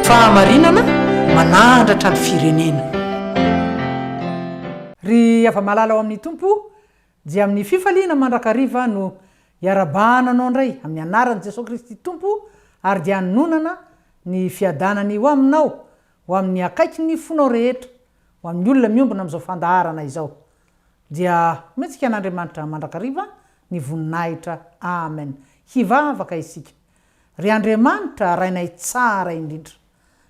fahamarinana manandratra ny firenena. Ry ava-malala ao amin'ny tompo dia amin'ny fifaliana mandrakariva no iarabananao indray amin'ny anaran'i Jesosy Kristy tompo ary dia hanonana ny fiadanany ho aminao ho amin'ny akaiky ny fonao rehetra ho amin'ny olona miombona amin'izao fandaharana izao dia metsika an'Andriamanitra mandrakariva ny voninahitra. Amen. Hivavaka isika. Ry Andriamanitra rainay tsara indrindra.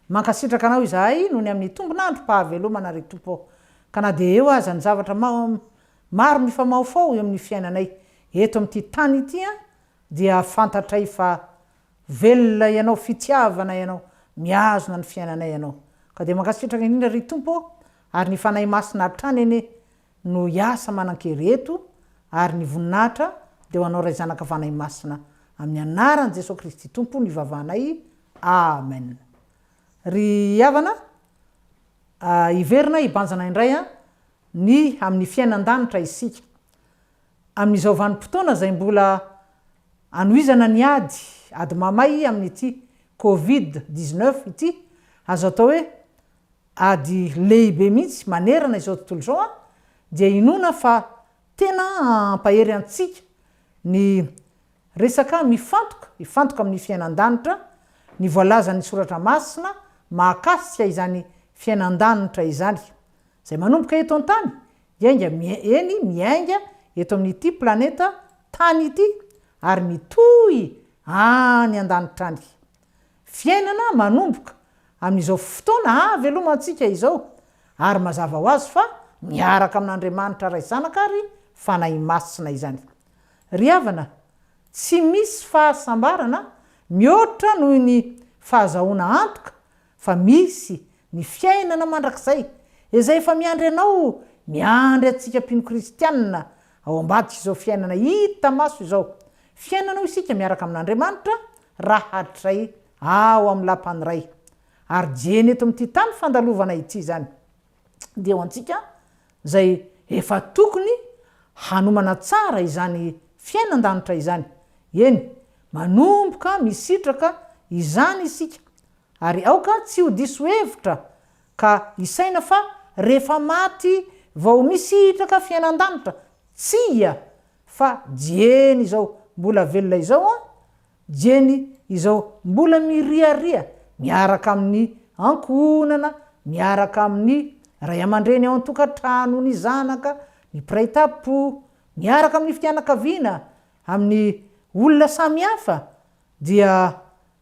Mankasitraka anao izahay noho ny amin'ny tombonandro-pahavelomana ry tompo ka na dia eo aza ny zavatra maro mifamaofao eo amin'ny fiainanay eto amin'ity tany ity dia fantatray fa velona ianao, fitiavana ianao, miazona ny fiainanay ianao ka dia mankasitraka indrindra ry tompo ary ny fanahy masina hatrany ene no iasa manan-kereto ary ny voninahitra dia ho anao ray zanaka fanahy masina amin'ny anaran'i Jesosy Kristy tompo ny vavanay. Amen. Ry havana iverina ibanjana indray ny amin'ny fiainan-danitra isika amin'izao vanim-potoana izay mbola anohizana ny ady mamay amin'ity Covid-19 ity azo atao hoe ady lehibe mihitsy manerana izao tontolo izao dia inona fa tena ampahery antsika ny resaka mifantoka amin'ny fiainan-danitra ny voalazan'ny soratra masina mahakasika izany fiainan-danitra izany izay manomboka eto an-tany diainga miainga eto amin'ity planeta tany ity ary mitohy any an-danitra any. Fiainana manomboka amin'izao fotoana velomantsika izao ary mazava ho azy fa miaraka amin'Andriamanitra ray zanaka ary fanahy masina izany. Ry havana tsy misy fahasambarana mihoatra noho ny fahazahoana antoka fa misy ny fiainana mandrakizay izay efa miandry anao miandry antsika mpino kristianina ao ambadika izao fiainana hita maso izao fiainanao isika miaraka amin'Andriamanitra rahatray ao amin'ny lapany ray ary jeny eto amin'ity tany fandalovana ity zany dia ho antsika zay efa tokony hanomana tsara izany fiainan-danitra izany. Eny manomboka misitraka izany isika ary aoka tsy ho diso hevitra ka isaina fa rehefa maty vao misitraka fiainan-danitra tsia fa jeny izao mbola velona izao jeny izao mbola miriaria miaraka amin'ny ankonana miaraka amin'ny ray aman-dreny ao an-tokantrano ny zanaka ny mpiray tampo miaraka amin'ny fianakaviana amin'ny olona samihafa dia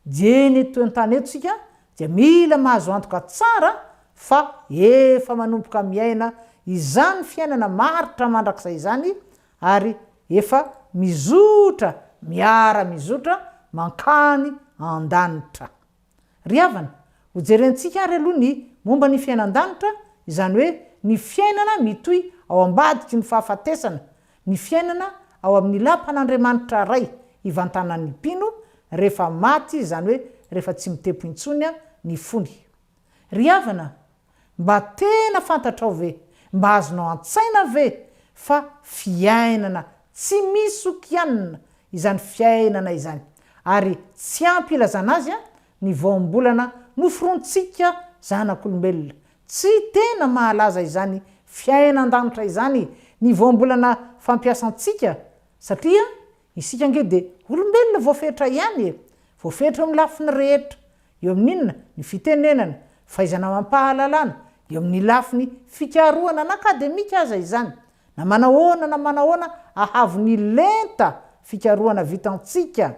jeny eto an-tany eto sika dia mila mahazo antoka tsara fa efa manomboka miaina izany fiainana maritra mandrakizay izany ary efa mizotra mizotra mankany an-danitra. Ry havana ho jerentsika ary aloha ny momba ny fiainan-danitra izany hoe ny fiainana mitohy ao ambadiky ny fahafatesana ny fiainana ao amin'ny lampan'Andriamanitra ray ivantanan'ny mpino rehefa maty izany hoe rehefa tsy mitempo intsony ny fony. Ry havana mba tena fantatrao ve mba azonao an-tsaina ve fa fiainana tsy misy okianina izany fiainana izany ary tsy ampy ilazana azy ny vaombolana noforontsika zanak'olombelona tsy tena mahalaza izany fiainan-danitra izany ny vaombolana fampiasantsika satria isika nge dia olombelona voafetra ihany voafetra amin'ny lafiny rehetra eo amin'inona ny fitenenana fahaizana mampahalalana eo amin'ny lafiny fikarohana na akademika aza izany na manahoana ahavo ny lenta fikarohana vitantsika.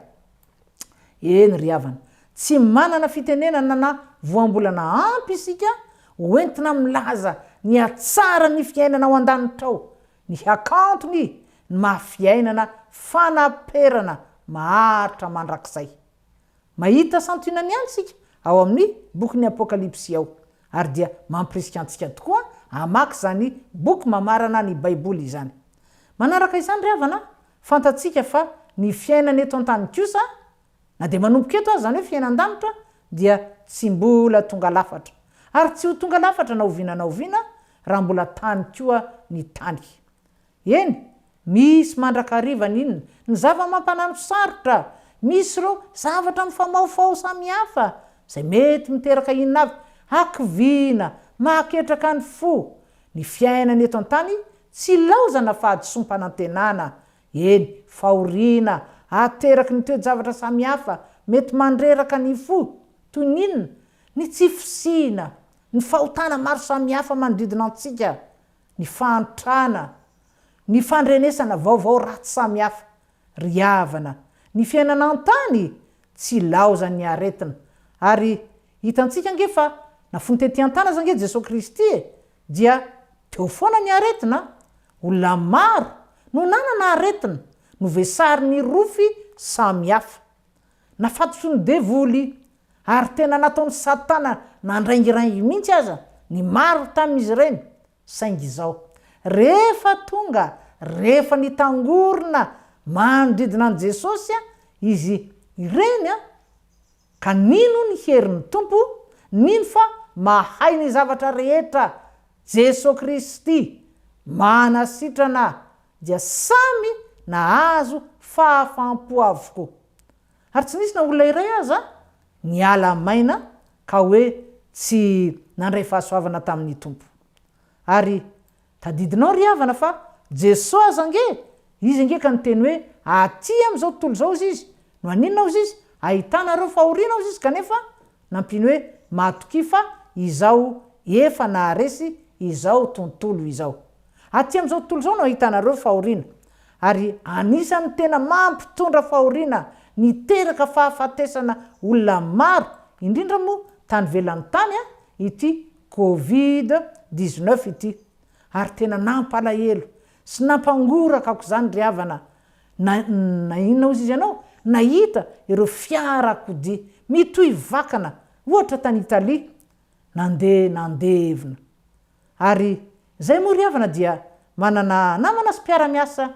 Eny ry havana tsy manana fitenenana na voambolana ampy isika hoentina milaza ny atsara ny fiainana ao an-danitra ao ny hakantony ny mahafiainana fanaperana maharitra mandrakizay. Mahita santionany ihany sika ao amin'ny boky ny Apokalipsy ao ary dia mampirisika antsika tokoa hamaky zany boky mamarana ny baiboly izany. Manaraka izany ry havana fantatsika fa ny fiainana eto an-tany kosa na dia manomboka eto azy zany hoe fiainan-danitra dia tsy mbola tonga lafatra ary tsy ho tonga lafatra na oviana raha mbola tany koa ny tany. Eny misy mandrakarivana inona ny zava-mampanano sarotra misy reo zavatra mifamaofao samihafa zay mety miteraka inona avy akivina maketraka ny fo ny fiainany eto an-tany tsy laozana fa adisompanantenana eny fahoriana ateraky ny toe-javatra samihafa mety mandreraka ny fo toy ninona ny tsy fisina ny fahotana maro samihafa manodidina antsika ny fantrana ny fandrenesana vaovao ratsy samihafa ry havana ny fiainana an-tany tsy laozany aretina ary hitantsika ngefa na fontetỳ an-tana zange Jesosy Kristy dia teo foana ny aretina olona maro no nanana aretina no vesary ny rofy samihafa nafatotry ny devoly ary tena nataony satana nandraingirangy mihitsy aza ny maro tamin'izy ireny saingy izao rehefa tonga rehefa nitangorona manodidina an Jesosy izy ireny ka nino ny herin'ny tompo nino fa mahay ny zavatra rehetra Jesosy Kristy manasitrana dia samy nahazo fahafampo avokoa ary tsy nisy na olona iray aza niala maina ka hoe tsy nandray fahasoavana tamin'ny tompo ary tadidinao ry havana fa Jesosy zange izy nge ka niteny hoe aty am'izao tontolo zao izy no aninona izy izy ahitanareo fahoriana izy kanefa nampiny hoe matoky fa izao efa naharesy izao tontolo izao aty am'izao tontolo zao no ahitanareo fahoriana ary anisany tena mampitondra fahoriana niteraka fahafatesana olona maro indrindra moa tany velan'ny tany ity COVID-19 ity ary tena nampalahelo sy nampangoraka ako zany ry havana na inona izy ianao nahita ireo fiarakodia mitohy vakana ohatra tany Italia nandevina ary zay moa ry havana dia manana namana sy mpiara-miasa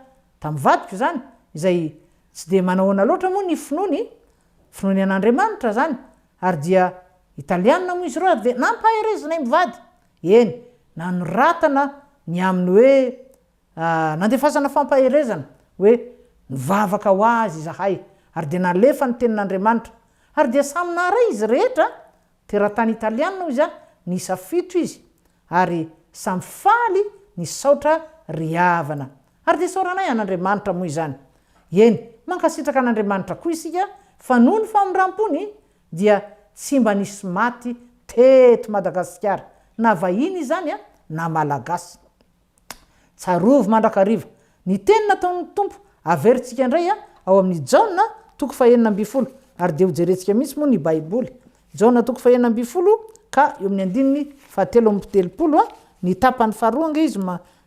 tamin'ny vadiko zany izay tsy de manahoana loatra moa ny finoany an'Andriamanitra zany ary dia italiana moa izy ireo de nampaherezina mivady eny nanoratana ny amin'ny hoe nandefasana fampaherezana hoe nivavaka ho azy izahay ary de nalefa ny tenin'Andriamanitra ary dia samy naharay izy rehetra teratany italiana izy ny isa 7 izy ary samy faly ny saotra ry havana ary de saoranay an'Andriamanitra moa izany eny mankasitraka an'Andriamanitra koa isika fa noho ny famindram-pony dia tsy mba nisy maty teto Madagasikara na vahiny izany na malagasy tsarovy mandrakariva ny teny nataon'ny tompo averintsika indray ao amin'ny Jaona 9:12 ary de hojerentsika mihitsy moa ny baiboly Jaona 9:12 ka eo amin'ny andininy 7:30 ny tapany faharoa nge izy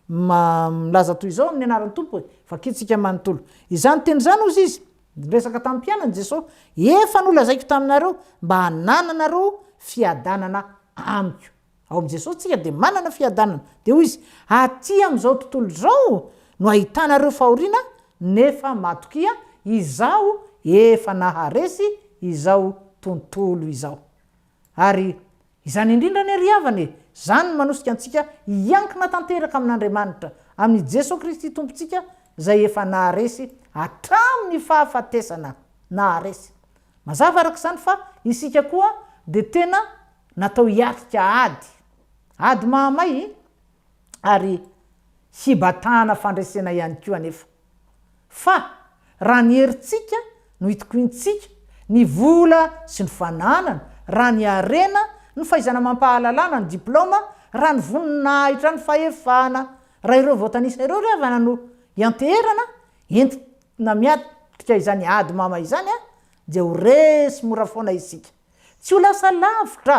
milaza toy izao amin'ny anaran'ny tompo fa kitsika manontolo izany teny zany ozy izy resaka tamin'ny mpianany Jesosy efa nolazaiko taminareo mba hanananareo fiadanana amiko ao am' Jesosy tsika de manana fiadanana de hoy izy aty am'izao tontolo zao no ahitanareo fahoriana nefa matokia izao efa naharesy izao tontolo izao ary izany indrindra ny ry havana zany manosika antsika iankina tanteraka amin'Andriamanitra amin'ny Jesosy Kristy tompontsika zay efa naharesy hatramin'ny fahafatesana naharesy mazava araka izany fa isika koa de tena natao hiatrika ady mahamay ary hibatana fandresena ihany koa anefa fa raha ny herintsika no hitokointsika ny vola sy ny fananana raha ny arena ny fahaizana mampahalalana ny diplôma raha ny voninahitra ny fahefana raha ireo voatanisa ireo ry havana no ianteherana entina miatrika izany ady mama izany dia ho resy mora foana isika tsy ho lasa lavitra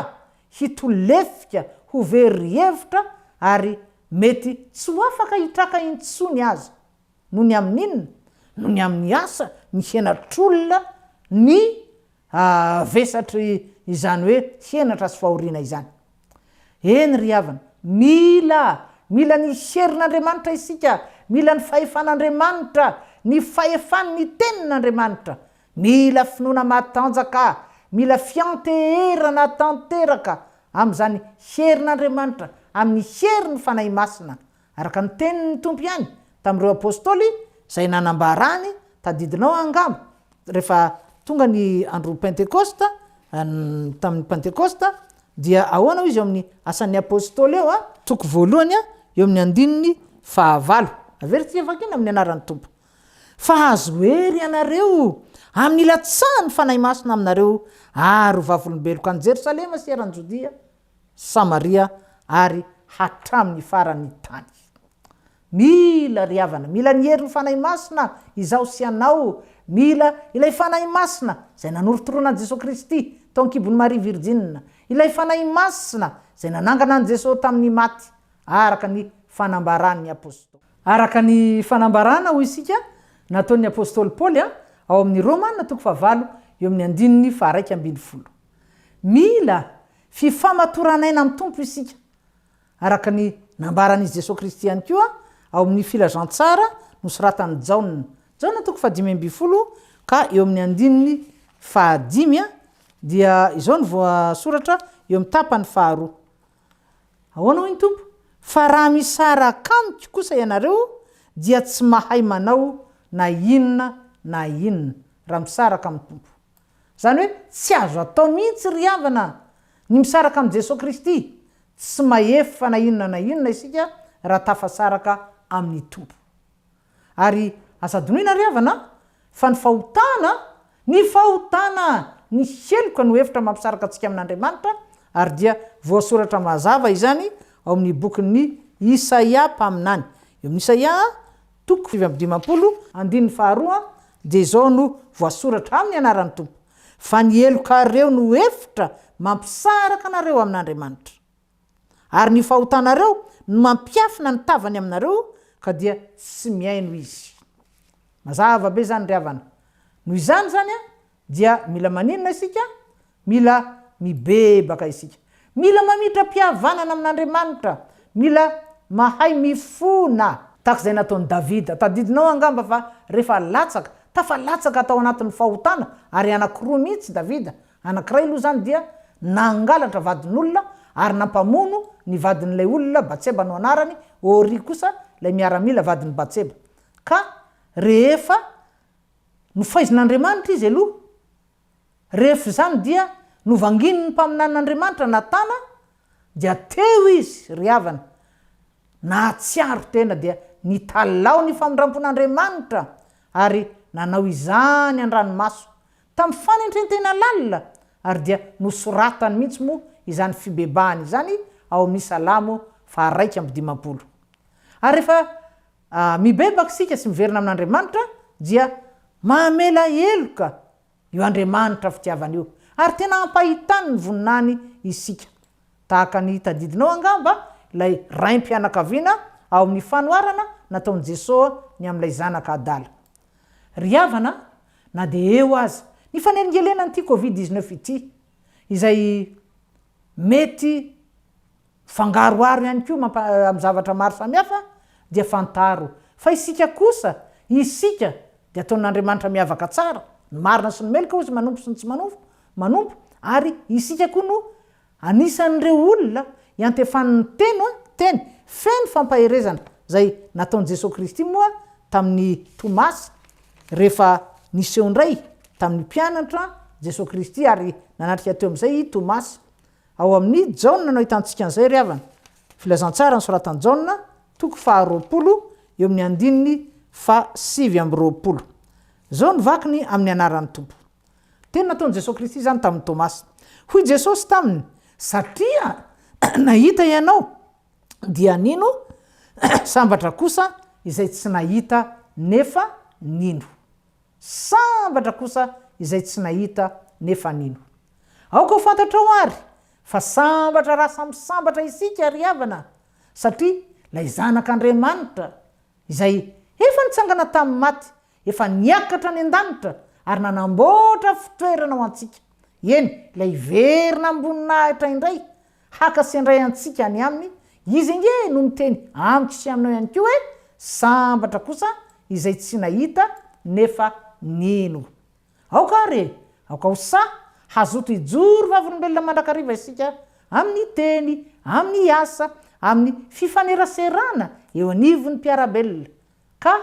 hitolefika ho very-hevitra ary mety tsy ho afaka hitraka intsony azy noho ny amin'inona noho ny amin'ny asa ny henatr'olona ny vesatry izany hoe henatra sy fahoriana izany eny ry havana mila ny herin'Andriamanitra isika mila ny fahefan'Andriamanitra ny fahefan'ny tenin'Andriamanitra mila finoana matanjaka mila fianteherana tanteraka am'izany herin'Andriamanitra amin'ny heriny fanahy masina araka ny tenin'ny tompo ihany tamin'ireo apôstôly zay nanambarany tadidinao angamba rehefa tonga ny andro pentekosta tamin'ny pentekosta dia ahoana izy eo amin'ny asan'ny apôstôly eo toko voalohany eo amin'ny andininy fahavalo averytsika vakina amin'ny anaran'ny tompo fa azo hery ianareo amin'ny latsahan'ny fanahy masina aminareo ary vavolombeloko any jerosalema sy eran-jodia samaria ary hatramin'ny farany tany mila riavana mila nihery ny fanahy masina izao sy anao mila ilay fanahy masina zay nanorotoronan'i Jesosy Kristy tao ankibon'ny Maria Virgine ilay fanahy masina zay nanangana an Jesosy tamin'ny maty araka ny fanambaran'ny apôstôly araka ny fanambarana ho isika nataon'ny apôstôly Paoly ao amin'ny Rômana toko fahavalo eo amin'ny andininy faha 1:20 mila fifamatoran'aina amin'ny tompo isika araka ny nambaran'i Jesosy Kristy ihany koa ao amin'ny filazantsara nosoratany Jaona toko faha 5:20 ka eo amin'ny andininy faha 5 dia izao ny voasoratra eo amin'ny tapany faharoa ahoana hoy ny tompo fa raha misaraka amiko kosa ianareo dia tsy mahay manao na inona raha misaraka amin'ny tompo zany hoe tsy azo atao mihitsy riavana ny misaraka amin'ny Jesosy Kristy tsy mahefa na inona isika raha tafasaraka amin'ny tompo ary asadonina riavana fa ny fahotana ny heloka no hevitra mampisaraka antsika amin'Andriamanitra ary dia voasoratra mazava izany ao amin'ny bokin'ny Isaia mpaminany eo amin'ny Isaia toko 5:20 andininy faharoa dia izao no voasoratra amin'ny anaran'ny tompo fa ny helokareo no hevitra mampisaraka anareo amin'Andriamanitra ary ny fahotanareo no mampiafina ny tavany aminareo ka dia tsy miaino izy mazava be zany riavana noho izany zany dia mila maninona isika mila mibebaka isika mila mamitra-pihavanana amin'Andriamanitra mila mahay mifona tahaka izay nataon'i Davida tadidinao angamba fa rehefa latsaka tafalatsaka atao anatin'ny fahotana ary anankiroa mihitsy Davida anankiray aloha zany dia nangalatra vadin'olona ary nampamono ny vadin'ilay olona Batseba no anarany Ori kosa lay miaramila vadin'ny Batseba ka rehefa nofaizin'Andriamanitra izy aloha rehefa zany dia novangin'ny mpaminan'Andriamanitra natana dia teo izy riavana nahatsiaro tena dia nitalao ny famindrampon'Andriamanitra ary nanao izany an-dranomaso tamin'ny fanentrentena lalina ary dia nosoratany mihitsy moa izany fibebahany izany ao amin'ny Salamo faha 1:20 ary rehefa mibebaka sika sy miverina amin'Andriamanitra dia mamela heloka io Andriamanitra fitiavana io ary tena ampahitany ny voninany isika tahaka ny tadidinao angamba ilay raim-pianakaviana ao amin'ny fanoarana nataon'i Jesosy ny amin'ilay zanaka adala riavana na dia eo aza ny fanelingelena n'ity Covid-19 ity izay mety fangaroaro ihany koa amin'ny zavatra maro samihafa dia fantaro fa isika kosa isika dia ataon'Andriamanitra miavaka tsara ny marina sy ny meloka ozy manompo sy ny tsy manompo ary isika koa no anisan'ireo olona iantefan'ny teny feno fampaherezana zay nataon'i Jesosy Kristy moa tamin'ny Tomasy rehefa niseho indray tamin'ny mpianatra Jesosy Kristy ary nanatrika teo amin'izay Tomasy ao amin'ny Jaona no hitantsika an'izay riavana filazantsara ny soratany Jaona toko faha 20 eo amin'ny andininy fa 7:20 zao ny vakiny amin'ny anaran'ny tompo tena nataon'i Jesosy Kristy zany tamin'ny Tomasy hoy Jesosy taminy satria nahita ianao dia nino sambatra kosa izay tsy nahita nefa nino sambatra kosa izay tsy nahita nefa nino aoka ho fantatra ao ary fa sambatra raha samy sambatra isika riavana satria lay zanak'Andriamanitra izay efa nitsangana tamin'ny maty efa niakatra ny an-danitra ary nanamboatra fitoerana ho antsika eny lay verina amboninahitra indray haka sy indray antsika any aminy izy inge no miteny amiko sy aminao ihany koa hoe sambatra kosa izay tsy nahita nefa nino aoka re aoka ho sa hazoto hijoro vavolombelona mandrakariva isika amin'ny teny amin'ny asa amin'ny fifaneraserana eo anivon'ny mpiarabelona ka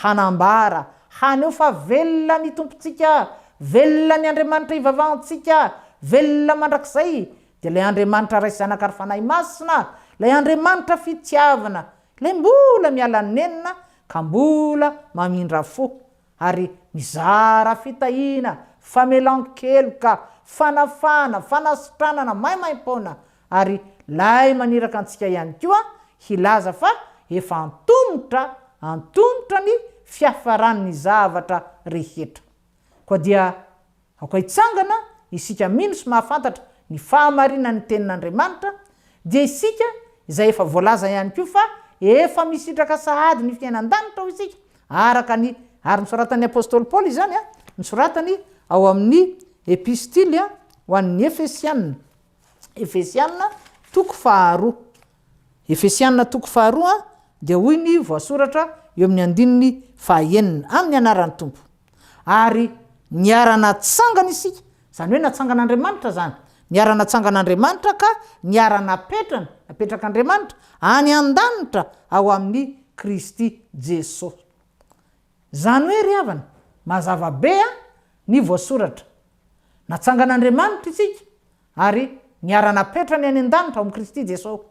hanambara haneo fa velona ny tompontsika velona ny Andriamanitra ivavahantsika velona mandrakizay de lay andriamanitra raisy zanaka ary fanahy masina, lay andriamanitra fitiavana, lay mbola mialanenina ka mbola mamindra fo ary mizara fitahina, famelan-keloka, fanafana, fanasitranana maimaim-pona ary lay maniraka antsika ihany koa hilaza fa efa antomotra ny fiafaran'ny zavatra rehetra. Koa dia aoka hitsangana isika mino sy mahafantatra ny fahamarinan'ny tenin'Andriamanitra dia isika izay efa voalaza ihany koa fa efa misitraka sahady ny fiainan-danitra ho isika araka ny ary nisoratan'ny apôstôly Paoly izany nisoratany ao amin'ny epistily ho an'ny Efesianina toko faharoa. Efesianina toko faharoa dia hoy ny voasoratra eo amin'ny andininy fahaenina amin'ny anaran'ny Tompo. Ary niarana tsangana isika, zany hoe natsangan'Andriamanitra zany. Niarana tsangan'Andriamanitra ka niarana napetrak'Andriamanitra any an-danitra ao amin'ny Kristy Jesosy. Zany hoe ry havana, mazava be ny voasoratra. Natsangan'Andriamanitra isika ary niarana petrany any an-danitra ao amin'ny Kristy Jesosy.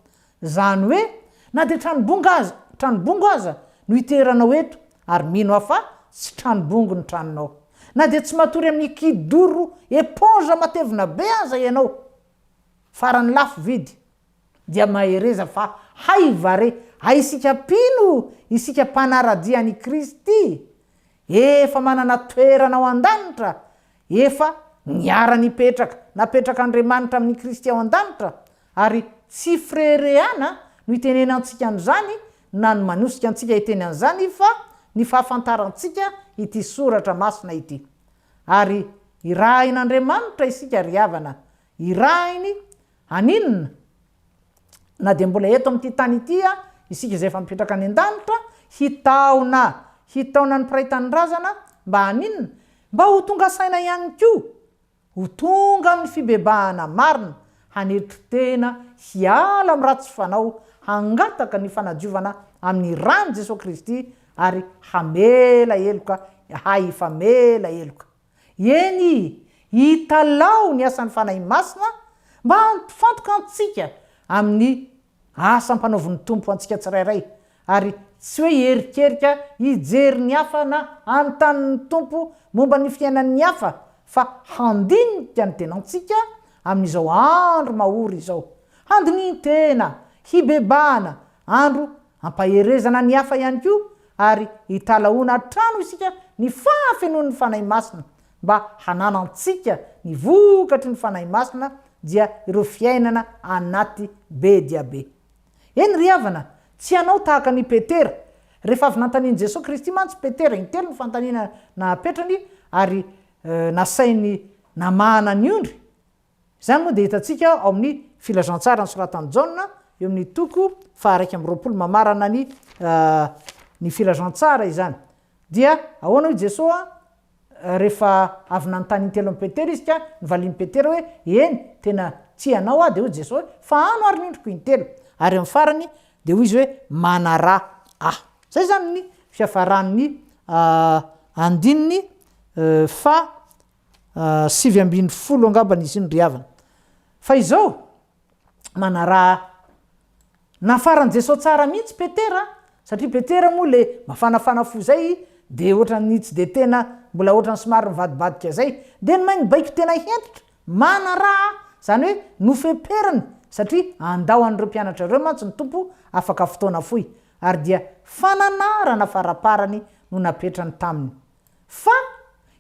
Zany hoe na dia tranobongo aza no iteranao eto ary mino afa tsy tranobongo ny tranonao. Na dia tsy matory amin'ny kidoro éponge matevina be aza ianao farany lafo vidy dia mahereza fa hay vare isika pino isika mpanaradian'i Kristy efa manana toerana ao an-danitra, efa niara-nipetraka napetrak'Andriamanitra amin'ny Kristy ao an-danitra ary tsy frerehana no itenenantsika an'izany na no manosika antsika hiteny an'izany fa ny fahafantarantsika ity soratra masina ity. Ary irahin'Andriamanitra isika ry havana, irahiny aninona na dia mbola eto amin'ity tany ity isika izay efa mipetraka any an-danitra hitaona ny piraitan'ny razana mba haninona, mba ho tonga saina ihany koa, ho tonga amin'ny fibebahana marina, hanetro tena hiala amin'ny ratsy fanao, hangataka ny fanadiovana amin'ny rany Jesosy Kristy ary hamela eloka, ifamela eloka. Eny hitalao ny asan'ny fanahy masina mba hampifantoka antsika amin'ny asa ampanaoviny Tompo antsika tsirairay ary tsy hoe herikerika hijery ny hafa na anontany Tompo momba ny fiainan'ny hafa fa handinika ny tenantsika amin'izao andro mahory izao. Handiny tena, hibebana, andro ampaherezana ny hafa ihany koa ary hitalaona trano isika ny fahafenoan'ny fanahy masina mba hananantsika ny vokatry ny fanahy masina dia ireo fiainana anaty be dia be. Eny ry havana, tsy anao tahaka ny Petera. Rehefa avy nantaniany Jesosy Kristy mantsy Petera intelo ny fantaniana napetrany ary nasainy namahana ny ondry. Zany moa dia hitantsika ao amin'ny filazantsara ny soratan'i Jaona eo amin'ny toko 220 mamarana ny filazantsara izany. Dia ahoana hoy Jesosy rehefa avy nanontany intelo amin'ny Petera izy ka nivalin'i Petera hoe eny tena tsy anao dia hoy Jesosy fa ano ary nindroko intelo. Ary amin'ny farany dia hoy izy hoe manarà aho. Zay zany ny fiafaran'ny andininy 720 angambany izy iny ry havana. Fa izao manarà nafaran'i Jesosy tsara mihitsy Petera satria Petera moa le mafanafana fo zay dia ohatrany tsy dia tena mbola ohatrany somary mivadibadika zay dia ny mainy baiko tena hentitra manarà zany hoe nofeperany satria andao an'ireo mpianatra ireo mantsy ny Tompo afaka fotoana foy ary dia fananarana faraparany no napetrany taminy. Fa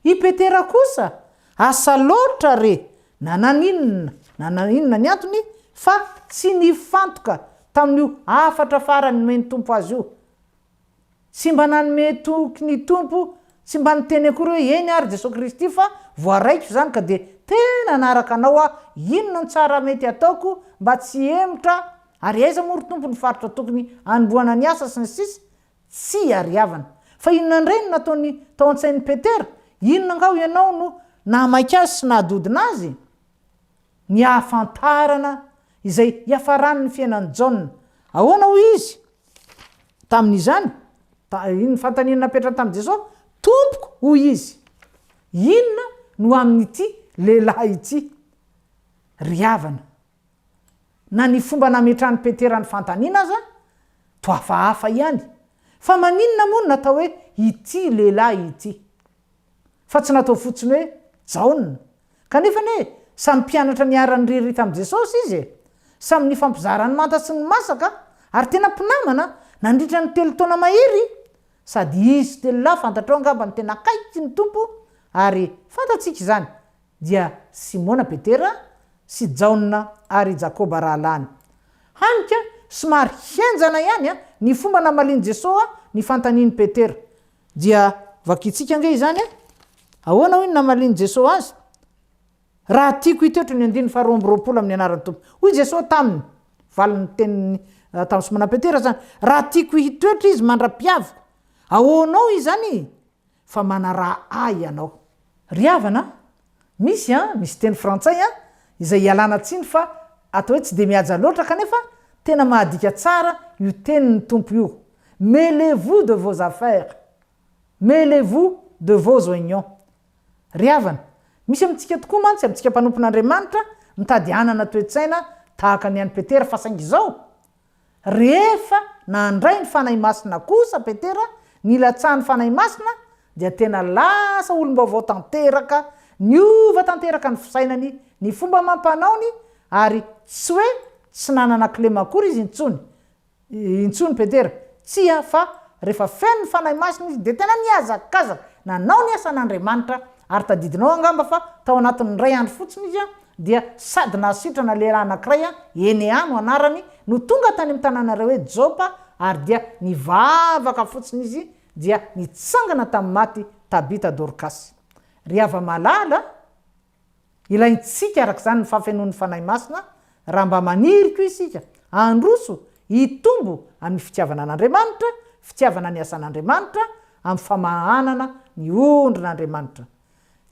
i Petera kosa asa loatra re nanan'inona ny antony fa tsy nifantoka tamin'io afatra farany nomeny Tompo azy io. Tsy mba nanome toky ny Tompo, tsy mba niteny akory hoe eny ary Jesosy Kristy fa voaraiko zany ka dia tena naraka anao inona ny tsara mety ataoko mba tsy emotra ary aiza moa ry Tompo ny faritra tokony anomboana ny asa sy ny sisa. Tsy ary havana. Fa inona indray no nataony tao an-tsain'ny Petera? Inona angao ianao no nahamaika azy sy nahadodina azy? Ny hafantarana izay hiafarany ny fiainan'ny Jaona. Ahoana hoy izy tamin'izany? Iny fantaniana napetrany tamin'i Jesosy, Tompoko hoy izy. Inona no amin'ity lehilahy ity? ry havana na ny fomba nametrany Petera ny fantaniana aza to hafahafa ihany fa maninona moa natao hoe ity lehilahy ity fa tsy natao fotsiny hoe jaonina kanefa ne samy mpianatra niarany riry tamin'i Jesosy izy samy ny fampizarany manta sy ny masaka ary tena mpinamana nandritra ny 3 taona mahery sady izy telonahy fantatrao angamba ny tena kaiky ny tompo ary fantatsika izany dia Simona Petera sy Jaona ary Jakoba rahalany hanika somary henjana ihany ny fomba namaliany Jesosy ny fantaniany Petera dia vakitsika nge izany ahoana hoe namaliany Jesosy azy raha tiako hitoetra ny 2:20 amin'ny anaran'ny tompo hoy Jesosy taminy valiny teniny tamin'ny Simona Petera zany raha tiako hitoetra izy mandra-piaviko ahoanao izany fa manaraha ay ianao ry havana misy teny frantsay izay ialana tsiny fa atao hoe tsy de mihaja loatra kanefa tena mahadika tsara io tenin'ny tompo io mêlez-vous de vos affaires mêlez-vous de vos oignons ry havana misy amintsika tokoa mantsy amintsika mpanompon'Andriamanitra mitady hanana toe-tsaina tahaka ny an'ny Petera fa saingy izao rehefa nandray ny fanahy masina kosa Petera nilatsahany fanahy masina dia tena lasa olom-baovao tanteraka niova tanteraka ny fisainany ny fomba mampanaony ary tsy hoe tsy nanana klema akory izy intsony Petera tsy fa rehefa feno ny fanahy masina izy dia tena niazakazaka nanao ny asan'Andriamanitra ary tadidinao angamba fa tao anatin'ny ray andro fotsiny izy dia sady nasitrana lehilahy anankiray Eneano anarany no tonga tany amin'ny tanànareo hoe Jopa ary dia nivavaka fotsiny izy dia nitsangana tamin'ny maty Tabita Dorcas ry hava malala ilaintsika arak'izany ny fafenoan'ny fanahy masina raha mba maniriko isika androso hitombo amin'ny fitiavana an'Andriamanitra fitiavana ny asan'Andriamanitra amin'ny famahanana ny ondrin'Andriamanitra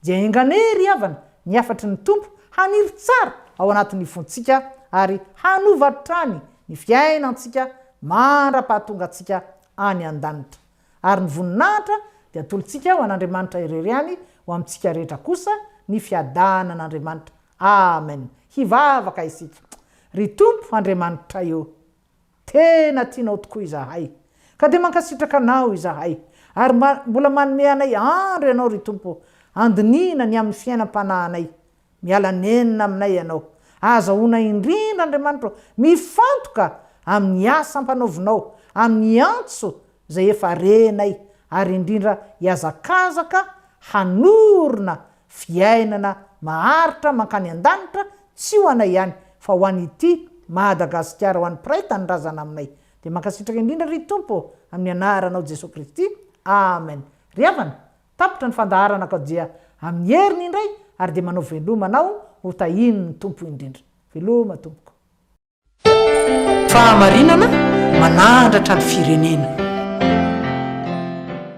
dia enganery havana ny afatry ny tompo haniry tsara ao anatin'ny fontsika ary hanovatrany ny fiainantsika mandra-pahatonga antsika any an-danitra ary ny voninahitra dia atolotsika ho an'Andriamanitra irery any ho amintsika rehetra kosa ny fiadana an'Andriamanitra amen hivavaka isika ry tompo Andriamanitra io tena tianao tokoa izahay ka dia mankasitraka anao izahay ary mbola manome anay andro ianao ry tompo andinina ny amin'ny fiainam-panahinay miala nenina aminay ianao azahoana indrindra Andriamanitra mifantoka amin'ny asa ampanaovinao amin'ny antso zay efa renay ary indrindra hiazakazaka hanorona fiainana maharitra mankany an-danitra tsy ho anay ihany fa ho an'ity Madagasikara ho an'ny piraita ny razana aminay dia mankasitraka indrindra ry tompo amin'ny anaranao Jesosy Kristy amen ry havana tapitra ny fandaharana ka dia amin'ny heriny indray ary dia manao velomanao ho tahin'ny tompo indrindra veloma tompoko fahamarinana manandratra ny firenena